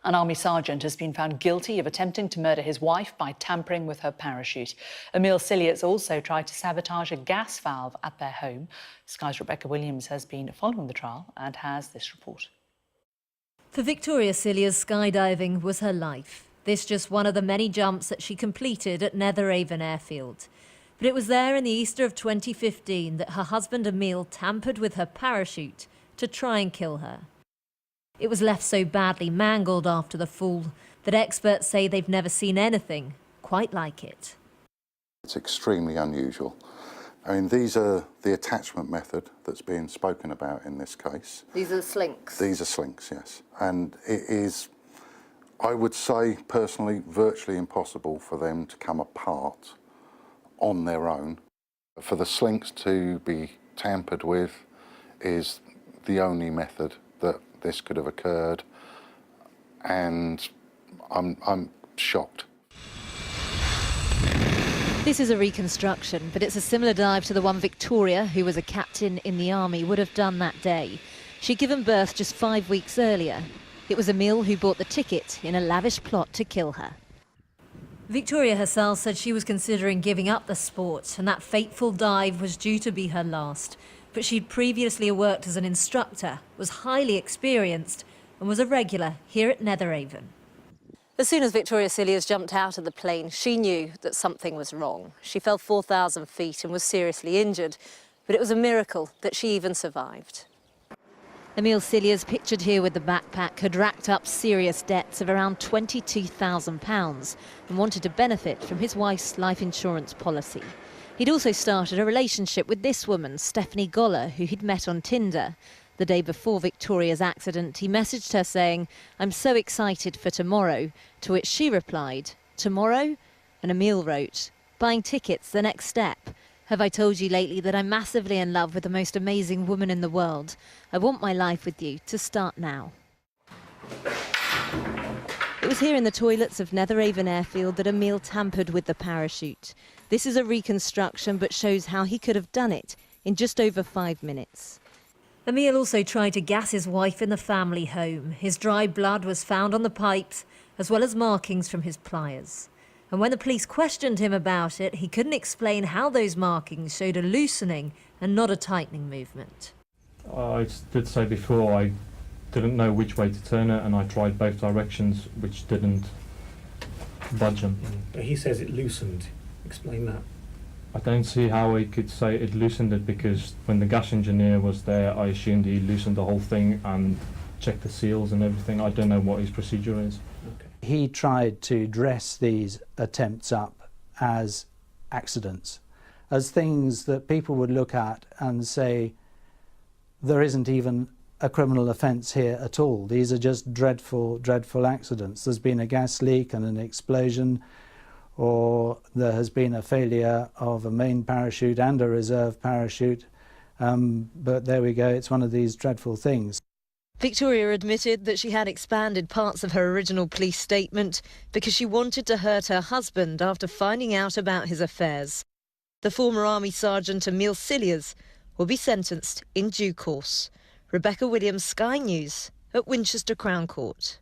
An army sergeant has been found guilty of attempting to murder his wife by tampering with her parachute. Emile Cilliers also tried to sabotage a gas valve at their home. Sky's Rebecca Williams has been following the trial and has this report. For Victoria Cilliers, skydiving was her life. This just one of the many jumps that she completed at Netheravon Airfield. But it was there in the Easter of 2015 that her husband Emile tampered with her parachute to try and kill her. It was left so badly mangled after the fall that experts say they've never seen anything quite like it. It's extremely unusual. I mean, these are the attachment method that's being spoken about in this case. These are slinks? These are slinks, yes. And it is, I would say personally, virtually impossible for them to come apart on their own. For the slinks to be tampered with is the only method that this could have occurred, and I'm shocked. This is a reconstruction, but it's a similar dive to the one Victoria, who was a captain in the army, would have done that day. She'd given birth just 5 weeks earlier. It was Emile who bought the ticket in a lavish plot to kill her. Victoria herself said she was considering giving up the sport, and that fateful dive was due to be her last. But she'd previously worked as an instructor, was highly experienced, and was a regular here at Netheravon. As soon as Victoria Cilliers jumped out of the plane, she knew that something was wrong. She fell 4,000 feet and was seriously injured, but it was a miracle that she even survived. Emile Cilliers, pictured here with the backpack, had racked up serious debts of around £22,000 and wanted to benefit from his wife's life insurance policy. He'd also started a relationship with this woman, Stephanie Goller, who he'd met on Tinder. The day before Victoria's accident, he messaged her saying, "I'm so excited for tomorrow," to which she replied, "Tomorrow?" And Emile wrote, "Buying tickets, the next step. Have I told you lately that I'm massively in love with the most amazing woman in the world? I want my life with you to start now." It was here in the toilets of Netheravon Airfield that Emile tampered with the parachute. This is a reconstruction, but shows how he could have done it in just over 5 minutes. Emile also tried to gas his wife in the family home. His dry blood was found on the pipes, as well as markings from his pliers. And when the police questioned him about it, he couldn't explain how those markings showed a loosening and not a tightening movement. I did say before, I didn't know which way to turn it, and I tried both directions, which didn't budge them. But he says it loosened. Explain that. I don't see how he could say it loosened it, because when the gas engineer was there, I assumed he loosened the whole thing and checked the seals and everything. I don't know what his procedure is. Okay. He tried to dress these attempts up as accidents, as things that people would look at and say, there isn't even a criminal offence here at all. These are just dreadful, dreadful accidents. There's been a gas leak and an explosion, or there has been a failure of a main parachute and a reserve parachute. But there we go, it's one of these dreadful things. Victoria admitted that she had expanded parts of her original police statement because she wanted to hurt her husband after finding out about his affairs. The former army sergeant Emile Cilliers will be sentenced in due course. Rebecca Williams, Sky News at Winchester Crown Court.